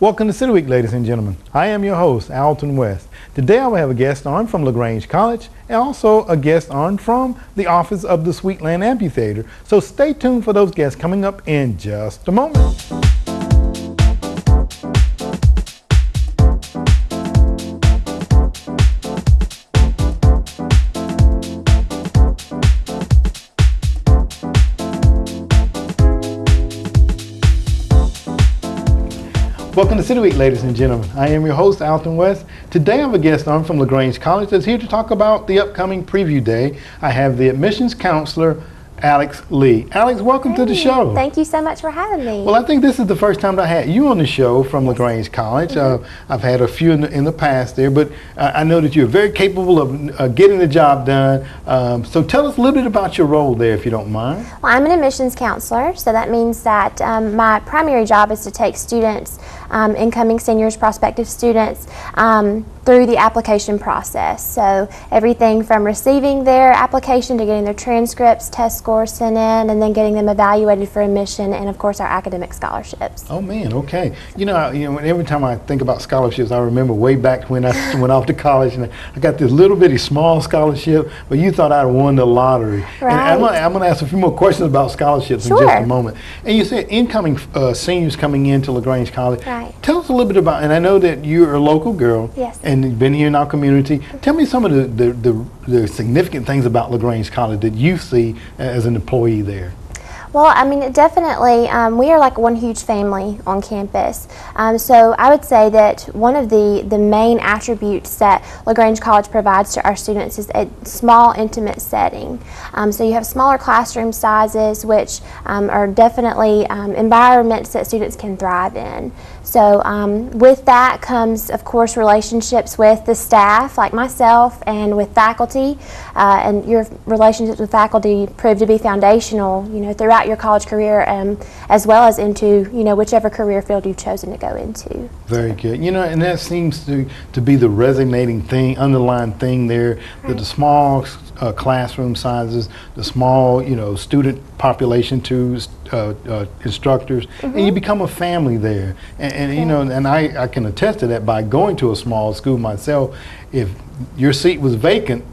Welcome to City Week, ladies and gentlemen. I am your host, Alton West. Today I will have a guest on from LaGrange College and also a guest on from the office of the Sweetland Amphitheater. So stay tuned for those guests coming up in just a moment. Welcome to City Week, ladies and gentlemen. I am your host, Alton West. Today I have a guest on from LaGrange College that's here to talk about the upcoming preview day. I have the admissions counselor, Alex Lee. Alex, welcome to the show. Thank you so much for having me. Well, I think this is the first time that I had you on the show from LaGrange College. I've had a few in the past there, but I know that you're very capable of getting the job done. So tell us a little bit about your role there, if you don't mind. Well, I'm an admissions counselor, so that means that my primary job is to take students, incoming seniors, prospective students, through the application process. So everything from receiving their application to getting their transcripts, test scores sent in, and then getting them evaluated for admission, and of course our academic scholarships. Oh man, okay. You know, every time I think about scholarships, I remember way back when I went off to college and I got this little bitty small scholarship, but you thought I'd won the lottery. Right. And I'm going to ask a few more questions about scholarships in just a moment. And you said incoming seniors coming into LaGrange College. Right. Tell us a little bit about, and I know that you're a local girl. Yes. And you've been here in our community. Tell me some of the significant things about LaGrange College that you see as an employee there. Well, I mean, definitely, we are like one huge family on campus. So I would say that one of the main attributes that LaGrange College provides to our students is a small, intimate setting. So you have smaller classroom sizes, which are definitely environments that students can thrive in. So with that comes, of course, relationships with the staff, like myself, and with faculty. And your relationships with faculty prove to be foundational, throughout your college career, as well as into, whichever career field you've chosen to go into. Very good. And that seems to be the resonating thing, underlying thing there, right. That the small classroom sizes, the small, student population to instructors, and you become a family there. And I can attest to that by going to a small school myself. If your seat was vacant,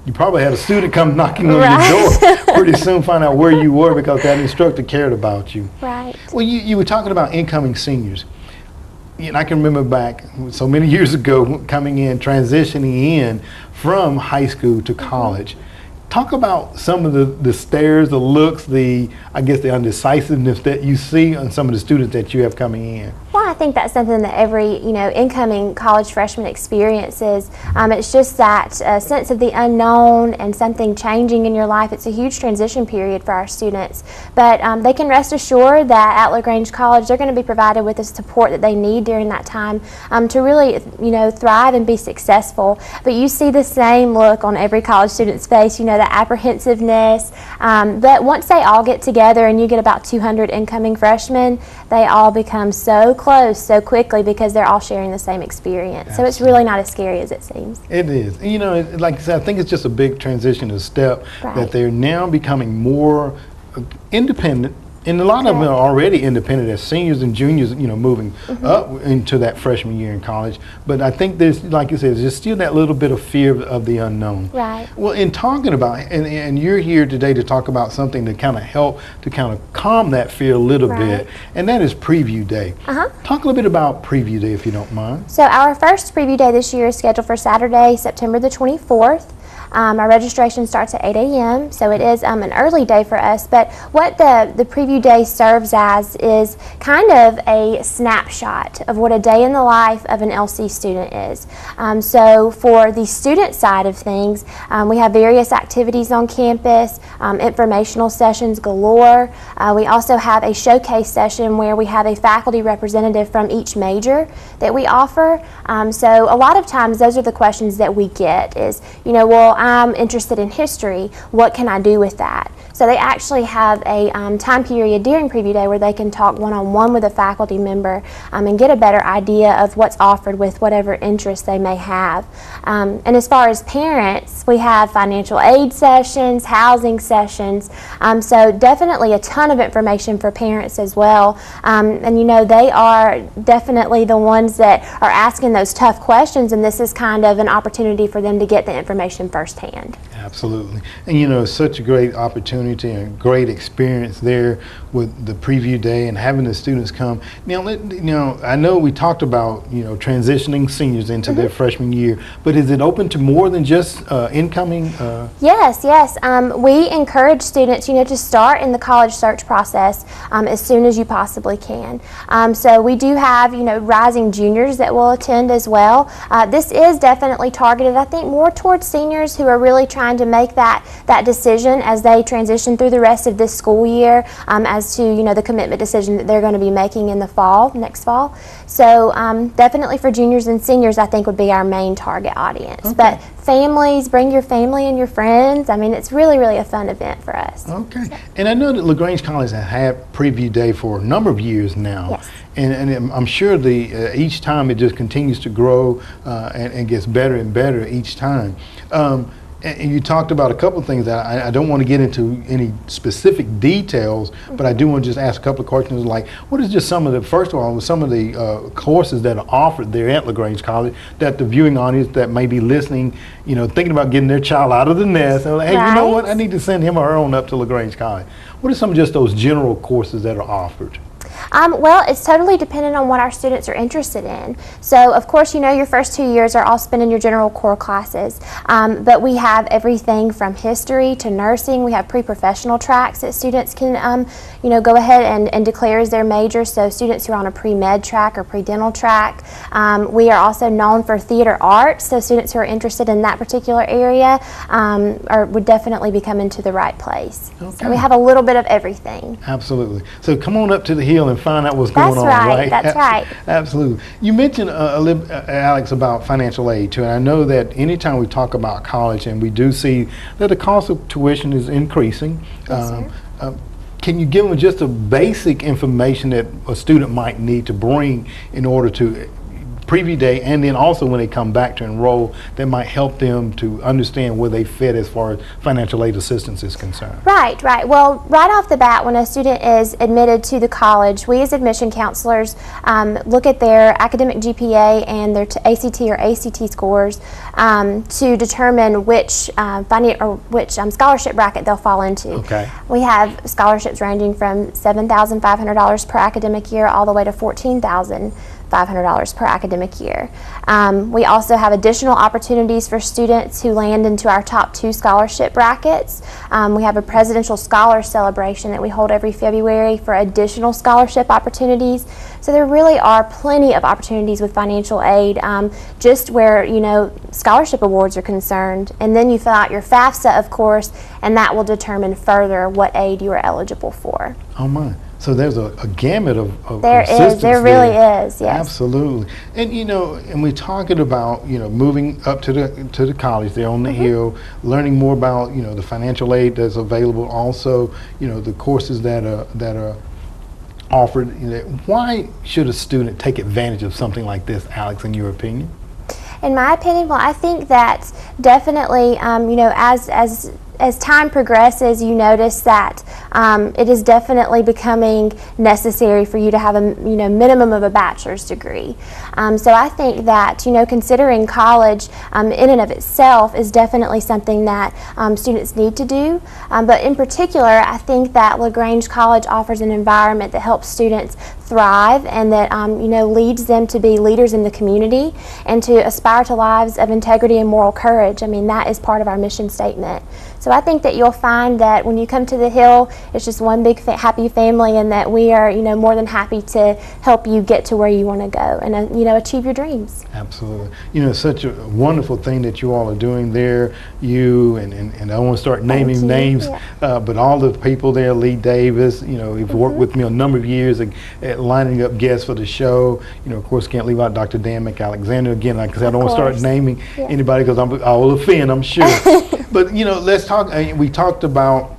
you probably had a student come knocking on your door pretty soon, find out where you were because that instructor cared about you. Right. Well, you were talking about incoming seniors. And I can remember back so many years ago coming in, transitioning in from high school to college. Talk about some of the stares, the looks, the undecisiveness that you see on some of the students that you have coming in. Well, I think that's something that every, incoming college freshman experiences. It's just that sense of the unknown and something changing in your life. It's a huge transition period for our students. But they can rest assured that at LaGrange College, they're going to be provided with the support that they need during that time to really, thrive and be successful. But you see the same look on every college student's face, the apprehensiveness. But once they all get together and you get about 200 incoming freshmen, they all become so close so quickly because they're all sharing the same experience. Absolutely. So it's really not as scary as it seems. It is. And like I said, I think it's just a big transition, a step, right. That they're now becoming more independent. And a lot of them are already independent as seniors and juniors, moving up into that freshman year in college. But I think there's, like you said, there's still that little bit of fear of the unknown. Right. Well, in talking about, and you're here today to talk about something to kind of help to kind of calm that fear a little bit, and that is preview day. Talk a little bit about preview day, if you don't mind. So our first preview day this year is scheduled for Saturday, September the 24th. Our registration starts at 8 a.m., so it is an early day for us, but what the preview day serves as is kind of a snapshot of what a day in the life of an LC student is. So for the student side of things, we have various activities on campus, informational sessions galore. We also have a showcase session where we have a faculty representative from each major that we offer. So a lot of times those are the questions that we get is, well, I'm interested in history. What can I do with that? So they actually have a time period during Preview Day where they can talk one-on-one with a faculty member and get a better idea of what's offered with whatever interest they may have. And as far as parents, we have financial aid sessions, housing sessions, so definitely a ton of information for parents as well. And you know, they are definitely the ones that are asking those tough questions, and this is kind of an opportunity for them to get the information firsthand. Absolutely. And you know, it's such a great opportunity and great experience there with the Preview Day and having the students come. Now, I know we talked about, you know, transitioning seniors into their freshman year, but is it open to more than just incoming? Yes. We encourage students, you know, to start in the college search process as soon as you possibly can. So we do have, you know, rising juniors that will attend as well. This is definitely targeted, I think, more towards seniors who are really trying to make that decision as they transition through the rest of this school year as to, you know, the commitment decision that they're going to be making in the fall, next fall. So definitely for juniors and seniors, I think would be our main target audience. Okay. But families, bring your family and your friends. I mean, it's really a fun event for us. Okay. And I know that LaGrange College has had Preview Day for a number of years now. Yes. And I'm sure each time it just continues to grow and gets better and better each time. And you talked about a couple of things that I don't want to get into any specific details, but I do want to just ask a couple of questions like, what is just some of the, first of all, some of the courses that are offered there at LaGrange College that the viewing audience that may be listening, you know, thinking about getting their child out of the nest, and like, hey, you know what, I need to send him or her on up to LaGrange College. What are some of just those general courses that are offered? Well, it's totally dependent on what our students are interested in. So, of course, you know, your first 2 years are all spent in your general core classes, but we have everything from history to nursing. We have pre-professional tracks that students can, you know, go ahead and declare as their major. So students who are on a pre-med track or pre-dental track. We are also known for theater arts, so students who are interested in that particular area would definitely be coming to the right place. Okay. So we have a little bit of everything. Absolutely. So come on up to the Hill and find out what's going on, right? That's right. Absolutely. You mentioned, Alex, about financial aid too, and I know that anytime we talk about college and we do see that the cost of tuition is increasing, Yes, can you give them just a basic information that a student might need to bring in order to Preview Day, and then also when they come back to enroll, that might help them to understand where they fit as far as financial aid assistance is concerned? Right. Well, right off the bat, when a student is admitted to the college, we as admission counselors look at their academic GPA and their ACT or ACT scores to determine which scholarship bracket they'll fall into. Okay. We have scholarships ranging from $7,500 per academic year all the way to $14,500 per academic year. We also have additional opportunities for students who land into our top 2 scholarship brackets. We have a Presidential Scholar Celebration that we hold every February for additional scholarship opportunities. So there really are plenty of opportunities with financial aid, just where, you know, scholarship awards are concerned. And then you fill out your FAFSA, of course, and that will determine further what aid you are eligible for. Oh my. So there's a gamut of assistance there really is, yes. Absolutely. And you know, and we're talking about, you know, moving up to the college there on the Hill, learning more about, you know, the financial aid that's available, also, you know, the courses that are offered. You know, why should a student take advantage of something like this, Alex, in your opinion? In my opinion, well, I think that definitely, you know, as time progresses, you notice that it is definitely becoming necessary for you to have a minimum of a bachelor's degree. So I think that, you know, considering college in and of itself is definitely something that students need to do. But in particular, I think that LaGrange College offers an environment that helps students thrive and that leads them to be leaders in the community and to aspire to lives of integrity and moral courage. I mean, that is part of our mission statement. So I think that you'll find that when you come to the Hill, it's just one big happy family, and that we are, more than happy to help you get to where you want to go and achieve your dreams. Absolutely. It's such a wonderful thing that you all are doing there. You and I don't want to start naming names, but all the people there, Lee Davis, you've worked with me a number of years at lining up guests for the show. You know, of course, can't leave out Dr. Dan McAlexander again. Like I said, I don't want to start naming anybody because I will offend, I'm sure. But you know, let's talk. We talked about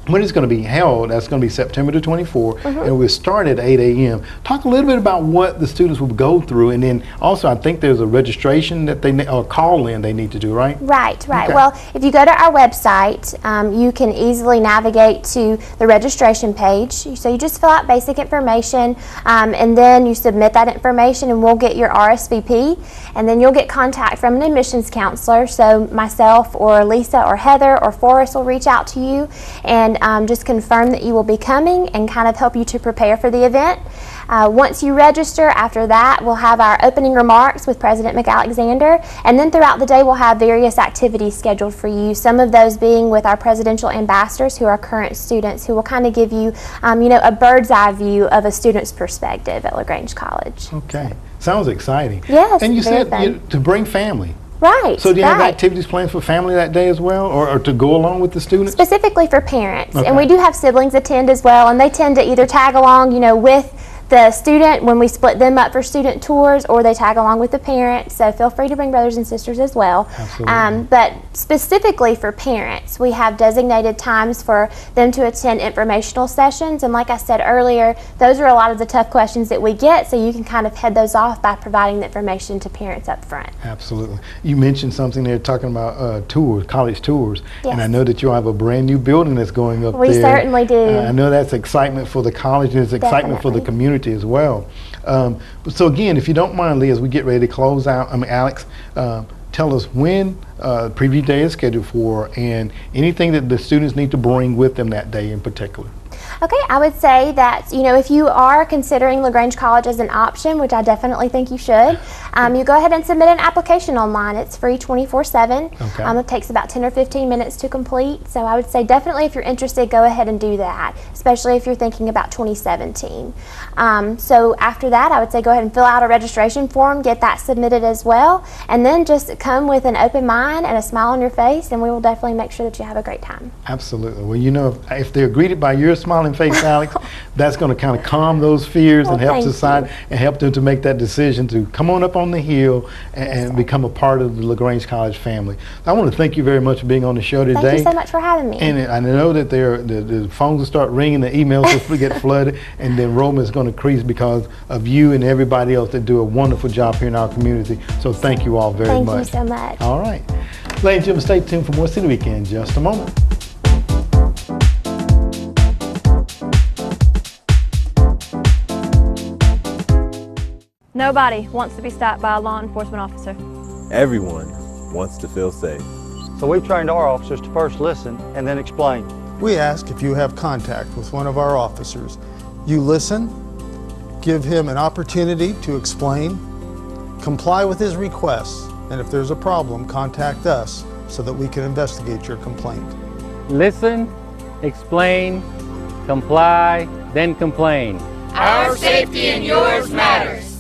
when it's going to be held. That's going to be September the 24th, and we'll start at 8 a.m. Talk a little bit about what the students will go through, and then also I think there's a registration that or call-in they need to do, right? Right. Okay. Well, if you go to our website, you can easily navigate to the registration page. So you just fill out basic information, and then you submit that information, and we'll get your RSVP, and then you'll get contact from an admissions counselor. So myself or Lisa or Heather or Forrest will reach out to you and just confirm that you will be coming and kind of help you to prepare for the event. Once you register, after that, we'll have our opening remarks with President McAlexander, and then throughout the day we'll have various activities scheduled for you, some of those being with our presidential ambassadors who are current students who will kind of give you, you know, a bird's eye view of a student's perspective at LaGrange College. Okay. Sounds exciting. Yes, and you very said to bring family. Right. So do you have activities planned for family that day as well, or to go along with the students? Specifically for parents. Okay. And we do have siblings attend as well, and they tend to either tag along, you know, with the student when we split them up for student tours, or they tag along with the parents. So feel free to bring brothers and sisters as well. Absolutely. But specifically for parents, we have designated times for them to attend informational sessions. And like I said earlier, those are a lot of the tough questions that we get, so you can kind of head those off by providing the information to parents up front. Absolutely. You mentioned something there talking about tours, college tours. Yes. And I know that you have a brand new building that's going up We there. certainly do. I know that's excitement for the college, and it's excitement for the Definitely. community as well. So again, if you don't mind, Lee, as we get ready to close out, Alex, tell us when preview day is scheduled for, and anything that the students need to bring with them that day in particular. Okay, I would say that, you know, if you are considering LaGrange College as an option, which I definitely think you should, you go ahead and submit an application online. It's free 24/7. Okay. It takes about 10 or 15 minutes to complete. So I would say definitely if you're interested, go ahead and do that, especially if you're thinking about 2017. So after that, I would say go ahead and fill out a registration form, get that submitted as well, and then just come with an open mind and a smile on your face, and we will definitely make sure that you have a great time. Absolutely. Well, you know, if they're greeted by your smiling face, Alex, that's going to kind of calm those fears and help thank society and help them to make that decision to come on up on the hill and become a part of the LaGrange College family. I want to thank you very much for being on the show today. Thank you so much for having me. And I know that the phones will start ringing, the emails will get flooded, and the enrollment is going to increase because of you and everybody else that do a wonderful job here in our community. So thank you all very much. Thank you so much. All right. Ladies and gentlemen, stay tuned for more City Week in just a moment. Nobody wants to be stopped by a law enforcement officer. Everyone wants to feel safe. So we've trained our officers to first listen and then explain. We ask if you have contact with one of our officers, you listen, give him an opportunity to explain, comply with his requests, and if there's a problem, contact us so that we can investigate your complaint. Listen, explain, comply, then complain. Our safety and yours matters.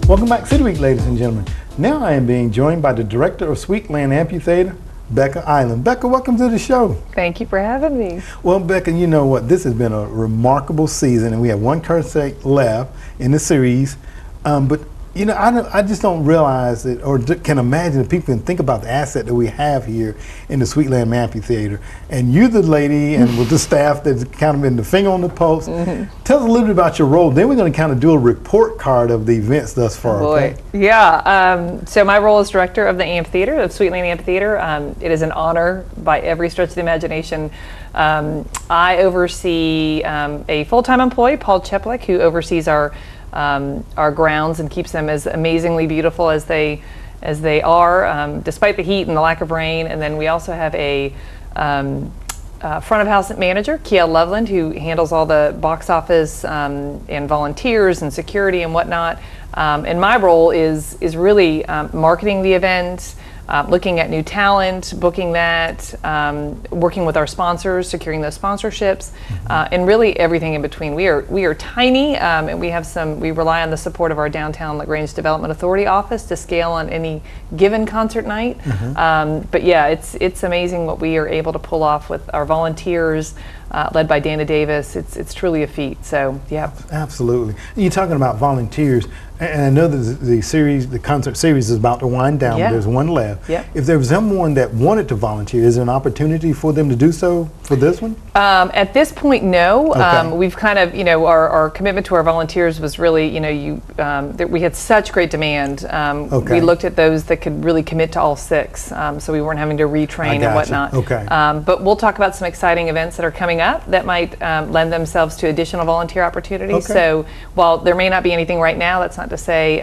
Welcome back, City Week, ladies and gentlemen. Now I am being joined by the director of Sweetland Amphitheater, Becca Island. Becca, welcome to the show. Thank you for having me. Well, Becca, you know what? This has been a remarkable season, and we have one contest left in the series. But You know, I just don't realize it, or can imagine that people can think about the asset that we have here in the Sweetland Amphitheater. And you're the lady, and with the staff that's kind of been the finger on the pulse. Tell us a little bit about your role. Then we're going to kind of do a report card of the events thus far. Boy, okay? yeah. So my role is director of the amphitheater, of Sweetland Amphitheater. It is an honor by every stretch of the imagination. I oversee a full-time employee, Paul Cheplick, who oversees our grounds and keeps them as amazingly beautiful as they are, despite the heat and the lack of rain. And then we also have a front of house manager, Kiel Loveland, who handles all the box office and volunteers and security and whatnot. And my role is really marketing the event, looking at new talent, booking that, working with our sponsors, securing those sponsorships, and really everything in between. We are tiny, and we rely on the support of our downtown LaGrange Development Authority office to scale on any given concert night. But yeah, it's amazing what we are able to pull off with our volunteers, led by Dana Davis. It's truly a feat. So yeah, absolutely. And you're talking about volunteers, and I know that the concert series is about to wind down. Yeah. But there's one left. Yep. If there was someone that wanted to volunteer, is there an opportunity for them to do so for this one? At this point, no. Okay. We've kind of, our commitment to our volunteers was really, we had such great demand. Okay. We looked at those that could really commit to all 6, so we weren't having to retrain and whatnot. Okay. But we'll talk about some exciting events that are coming up that might lend themselves to additional volunteer opportunities. Okay. So while there may not be anything right now, that's not to say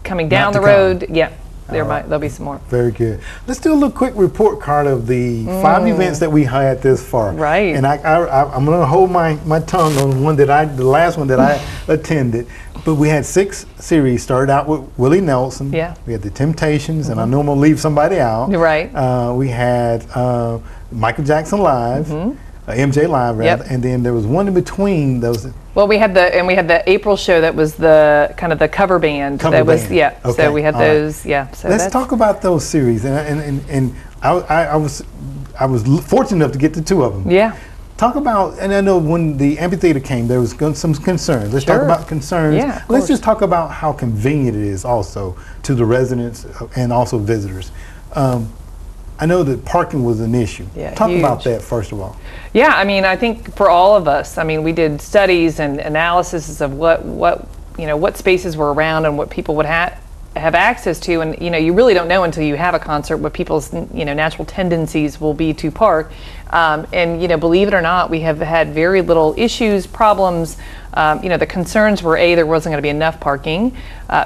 coming down the road, there'll be some more. Very good. Let's do a little quick report card of the 5 events that we had this far. Right. And I'm going to hold my tongue on the last one that I attended. But we had 6 series. Started out with Willie Nelson. Yeah. We had the Temptations, and I know I'm going to leave somebody out. Right. We had Michael Jackson Live, MJ Live rather, and then there was one in between those. Well, we had the April show that was the kind of the cover band. Okay. So we had those. Right. Yeah. So let's talk about those series, and I was fortunate enough to get to 2 of them. Yeah. Talk about, and I know when the amphitheater came, there was some concerns. Let's talk about concerns. Yeah, let's just talk about how convenient it is also to the residents and also visitors. I know that parking was an issue. Yeah, talk huge. about that first of all. Yeah, I mean, I think for all of us, I mean, we did studies and analysis of what spaces were around and what people would have access to, and you really don't know until you have a concert what people's natural tendencies will be to park. And believe it or not, we have had very little issues, problems. The concerns were A, there wasn't going to be enough parking,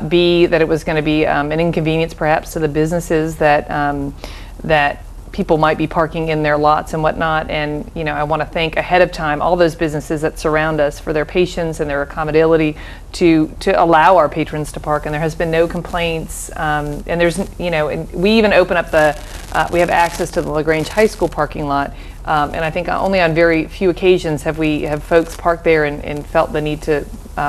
B, that it was going to be an inconvenience perhaps to the businesses that people might be parking in their lots and whatnot. And I want to thank ahead of time all those businesses that surround us for their patience and their accommodability to allow our patrons to park. And there has been no complaints. And there's and we even open up we have access to the LaGrange High School parking lot. And I think only on very few occasions have folks parked there and felt the need to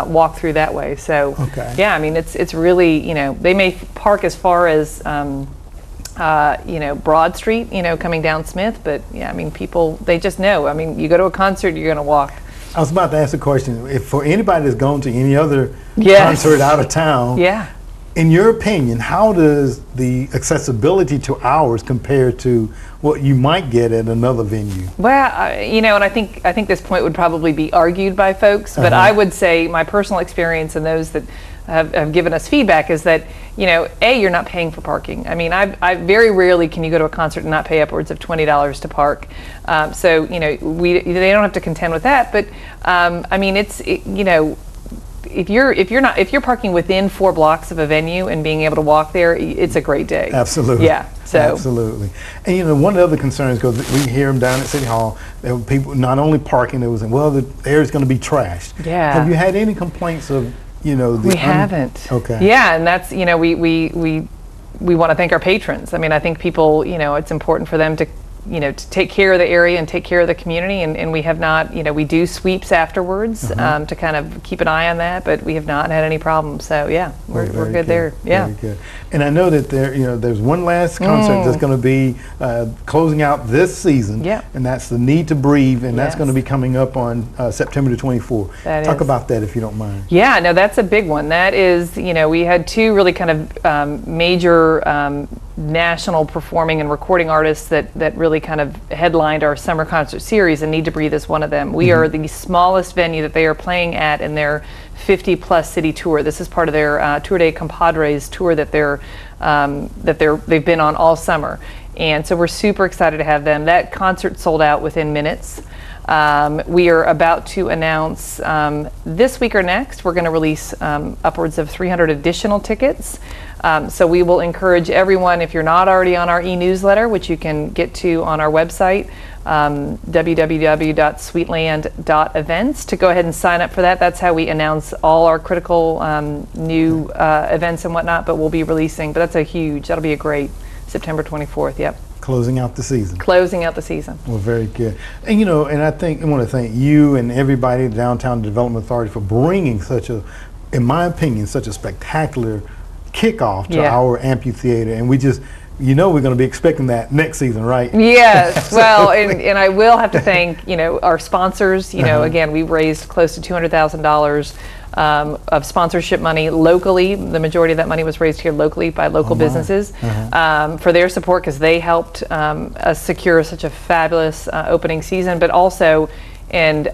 walk through that way. So yeah, I mean it's really they may park as far as Broad Street, coming down Smith, but yeah, I mean, people, they just know. I mean, you go to a concert, you're going to walk. I was about to ask a question. If for anybody that's gone to any other concert out of town, in your opinion, how does the accessibility to ours compare to what you might get at another venue? Well, and I think this point would probably be argued by folks, but I would say my personal experience and those that have given us feedback is that, A, you're not paying for parking. I mean, I very rarely can you go to a concert and not pay upwards of $20 to park. So, they don't have to contend with that. But I mean, if you're parking within 4 blocks of a venue and being able to walk there, it's a great day. Absolutely. Yeah. So. Absolutely. And one of the other concerns, because we hear them down at City Hall, there were people not only parking, there was the air is going to be trashed. Yeah. Have you had any complaints of we haven't. Okay. Yeah, and that's we want to thank our patrons. I mean, I think people, it's important for them to take care of the area and take care of the community, and we have not, we do sweeps afterwards to kind of keep an eye on that, but we have not had any problems. So yeah, we're good there. Yeah. Very good. And I know that there's one last concert that's going to be closing out this season, and that's the Need to Breathe, and that's going to be coming up on September the 24th. Talk about that if you don't mind. Yeah, no, that's a big one. That is, we had two really kind of major national performing and recording artists that really kind of headlined our summer concert series, and Need to Breathe is one of them. We are the smallest venue that they are playing at in their 50-plus city tour. This is part of their Tour de Compadres tour that they've been on all summer, and so we're super excited to have them. That concert sold out within minutes. We are about to announce this week or next, we're going to release upwards of 300 additional tickets. So we will encourage everyone, if you're not already on our e-newsletter, which you can get to on our website, www.sweetland.events, to go ahead and sign up for that. That's how we announce all our critical new events and whatnot, but we'll be releasing, but that'll be a great September 24th, yep. Closing out the season. Closing out the season. Well, very good. And and I want to thank you and everybody at the Downtown Development Authority for bringing in my opinion, such a spectacular kickoff to our amphitheater. And we just, we're going to be expecting that next season, right? Yes. Well, and I will have to thank, our sponsors. Again, we raised close to $200,000 of sponsorship money locally. The majority of that money was raised here locally by local businesses for their support, because they helped us secure such a fabulous opening season, but also, and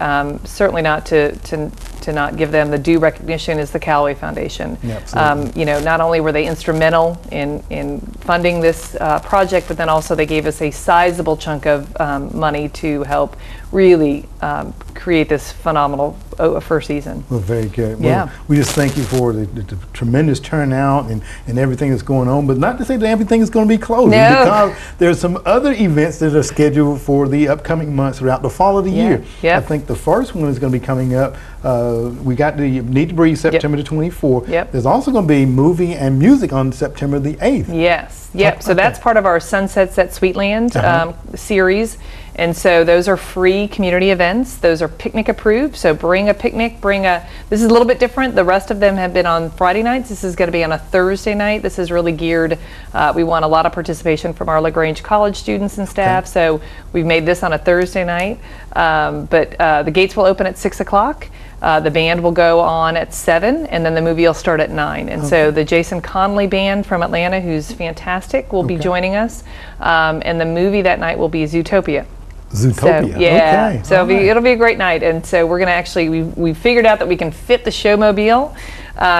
certainly not to not give them the due recognition, is the Callaway Foundation. Not only were they instrumental in funding this project, but then also they gave us a sizable chunk of money to help really create this phenomenal first season. Well, very good. Well, we just thank you for the tremendous turnout and everything that's going on, but not to say that everything is going to be closed, because there's some other events that are scheduled for the upcoming months throughout the fall of the year. I think the first one is going to be coming up. We got the Need to Breathe September the 24th. There's also going to be movie and music on September the 8th. Yes. So that's part of our Sunsets at Sweetland series. And so those are free community events. Those are picnic approved. So bring a picnic, this is a little bit different. The rest of them have been on Friday nights. This is going to be on a Thursday night. This is really geared, we want a lot of participation from our LaGrange College students and staff. So we've made this on a Thursday night. But the gates will open at 6 o'clock. The band will go on at 7, and then the movie will start at 9. And so the Jason Conley Band from Atlanta, who's fantastic, will be joining us. And the movie that night will be Zootopia. Zootopia. So it'll be a great night, and so we're going to actually we figured out that we can fit the showmobile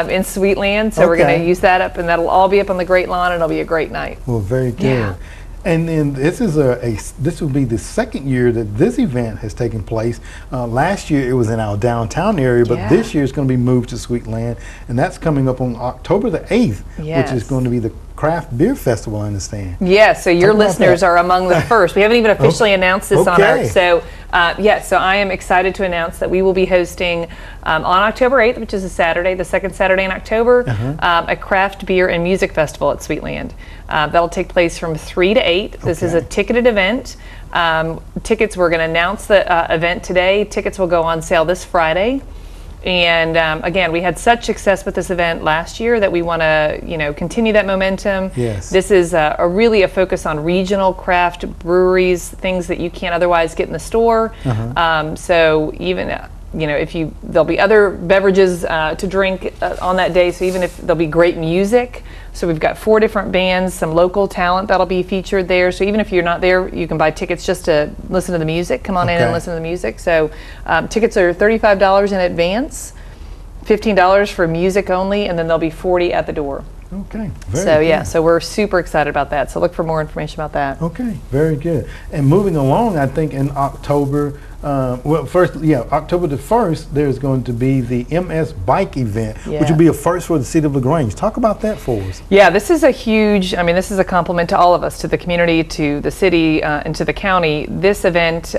in Sweetland, so we're going to use that up, and that'll all be up on the Great Lawn, and it'll be a great night. Well, very good. And then this will be the second year that this event has taken place. Last year it was in our downtown area, but this year it's going to be moved to Sweetland, and that's coming up on October the 8th, which is going to be the Craft Beer Festival, I understand. So your listeners are among the first. We haven't even officially announced this on our, so I am excited to announce that we will be hosting on October 8th, which is a Saturday, the second Saturday in October, a craft beer and music festival at Sweetland. That'll take place from 3 to 8. This is a ticketed event. Tickets, we're going to announce the event today. Tickets will go on sale this Friday. And again, we had such success with this event last year that we want to, continue that momentum. This is really a focus on regional craft breweries, things that you can't otherwise get in the store. So even there'll be other beverages to drink on that day. So even if there'll be great music. So we've got 4 different bands, some local talent that'll be featured there. So even if you're not there, you can buy tickets just to listen to the music. Come on in and listen to the music. So tickets are $35 in advance, $15 for music only, and then there'll be $40 at the door. Very good. So we're super excited about that. So look for more information about that. Very good. And moving along, I think in October, October the 1st, there's going to be the MS Bike event, which will be a first for the City of LaGrange. Talk about that for us. This is this is a compliment to all of us, to the community, to the city, and to the county. This event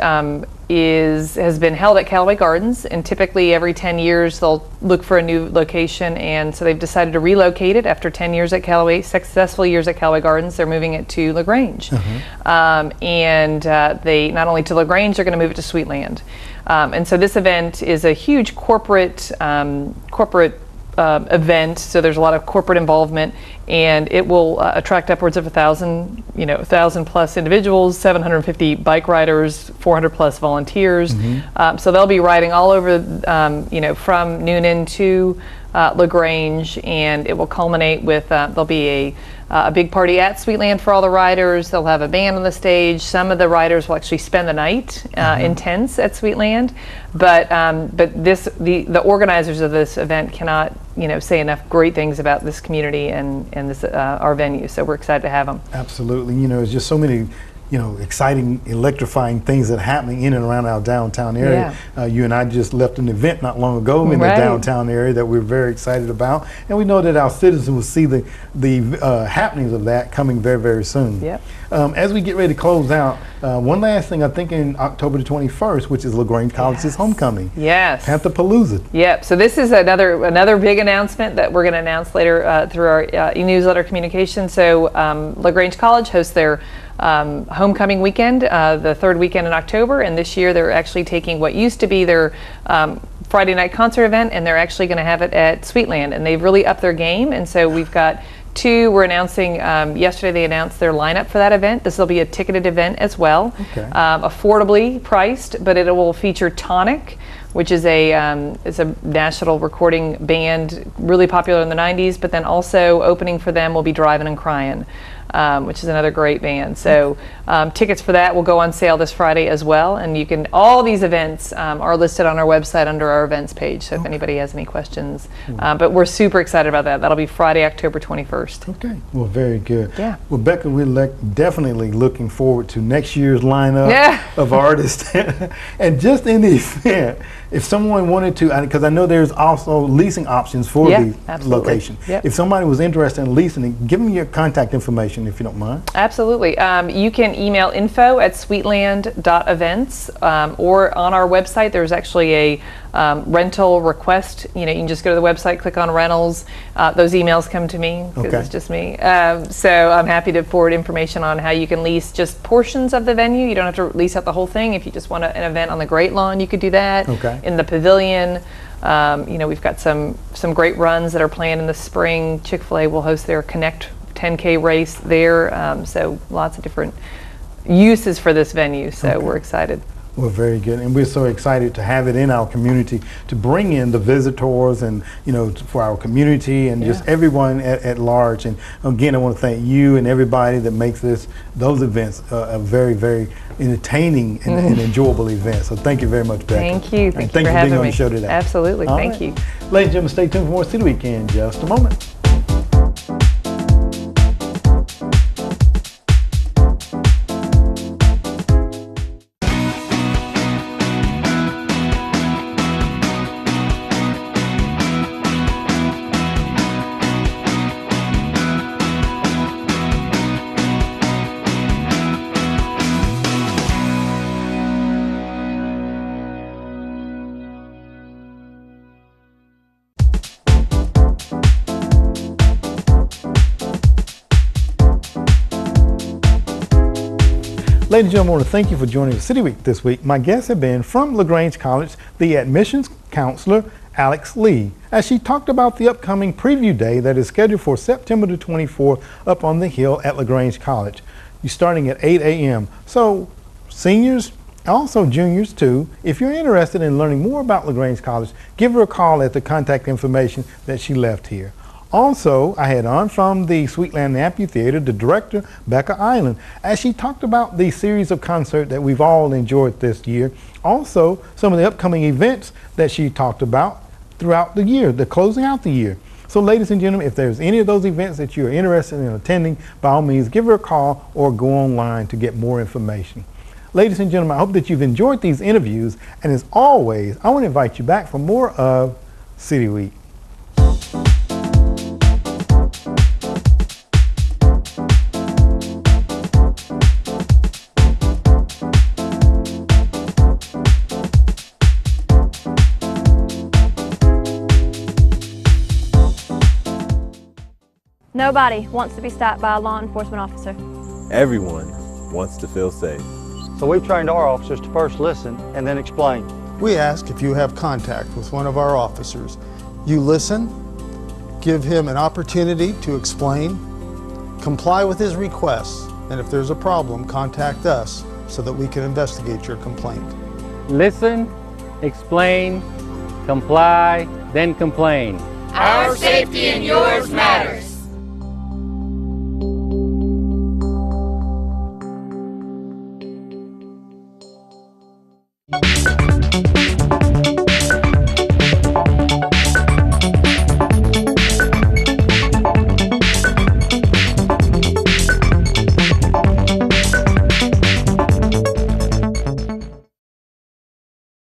has been held at Callaway Gardens, and typically every 10 years they'll look for a new location, and so they've decided to relocate it after 10 years at Callaway, successful years at Callaway Gardens. They're moving it to LaGrange. And they, not only to LaGrange, they're going to move it to Sweetland. And so this event is a huge corporate event, so there's a lot of corporate involvement, and it will attract upwards of 1,000 plus individuals, 750 bike riders, 400 plus volunteers. So they'll be riding all over, from Noonan to LaGrange, and it will culminate with there'll be a big party at Sweetland for all the riders. They'll have a band on the stage. Some of the riders will actually spend the night in tents at Sweetland. But the organizers of this event cannot say enough great things about this community and this our venue. So we're excited to have them. Absolutely. There's just so many exciting, electrifying things that are happening in and around our downtown area. You and I just left an event not long ago in the downtown area that we're very excited about, and we know that our citizens will see the happenings of that coming very, very soon. As we get ready to close out, one last thing, I think in October the 21st, which is LaGrange College's homecoming. Pantherpalooza. Yep. So this is another big announcement that we're going to announce later through our e-newsletter communication. So LaGrange College hosts their homecoming weekend, the third weekend in October, and this year they're actually taking what used to be their Friday night concert event, and they're actually going to have it at Sweetland, and they've really upped their game. And so we've got two. We're announcing yesterday they announced their lineup for that event. This will be a ticketed event as well, affordably priced, but it will feature Tonic, which is a national recording band, really popular in the 90s, but then also opening for them will be Drivin' and Cryin', which is another great band. So tickets for that will go on sale this Friday as well, and all these events are listed on our website under our events page, so if anybody has any questions. But we're super excited about that. That'll be Friday, October 21st. Okay, well, very good. Well, Becca, we're definitely looking forward to next year's lineup of artists. And just in the event, if someone wanted to, because I know there's also leasing options for the location. If somebody was interested in leasing it, give them your contact information if you don't mind. Absolutely. You can email info@sweetland.events, or on our website there's actually a rental request. You can just go to the website, click on rentals. Those emails come to me because it's just me. So I'm happy to forward information on how you can lease just portions of the venue. You don't have to lease out the whole thing. If you just want an event on the Great Lawn, you could do that. In the pavilion. We've got some great runs that are planned in the spring. Chick-fil-A will host their Connect 10K race there. So lots of different uses for this venue. So we're excited. Well, very good, and we're so excited to have it in our community, to bring in the visitors and, for our community and just everyone at large. And again, I want to thank you and everybody that makes those events a very, very entertaining and enjoyable event. So thank you very much, Becca. Thank you. Thank you for having being on me. the show today. Absolutely. Thank you. Ladies and gentlemen, stay tuned for more City Week in just a moment. Ladies and gentlemen, I want to thank you for joining the City Week this week. My guests have been from LaGrange College, the admissions counselor, Alex Lee, as she talked about the upcoming preview day that is scheduled for September the 24th up on the hill at LaGrange College. You're starting at 8 a.m. So seniors, also juniors too, if you're interested in learning more about LaGrange College, give her a call at the contact information that she left here. Also, I had on from the Sweetland Amphitheater the director, Becca Island, as she talked about the series of concerts that we've all enjoyed this year. Also, some of the upcoming events that she talked about throughout the year, the closing out the year. So ladies and gentlemen, if there's any of those events that you're interested in attending, by all means, give her a call or go online to get more information. Ladies and gentlemen, I hope that you've enjoyed these interviews, and as always, I want to invite you back for more of City Week. Nobody wants to be stopped by a law enforcement officer. Everyone wants to feel safe. So we've trained our officers to first listen and then explain. We ask if you have contact with one of our officers, you listen, give him an opportunity to explain, comply with his requests, and if there's a problem, contact us so that we can investigate your complaint. Listen, explain, comply, then complain. Our safety and yours matters.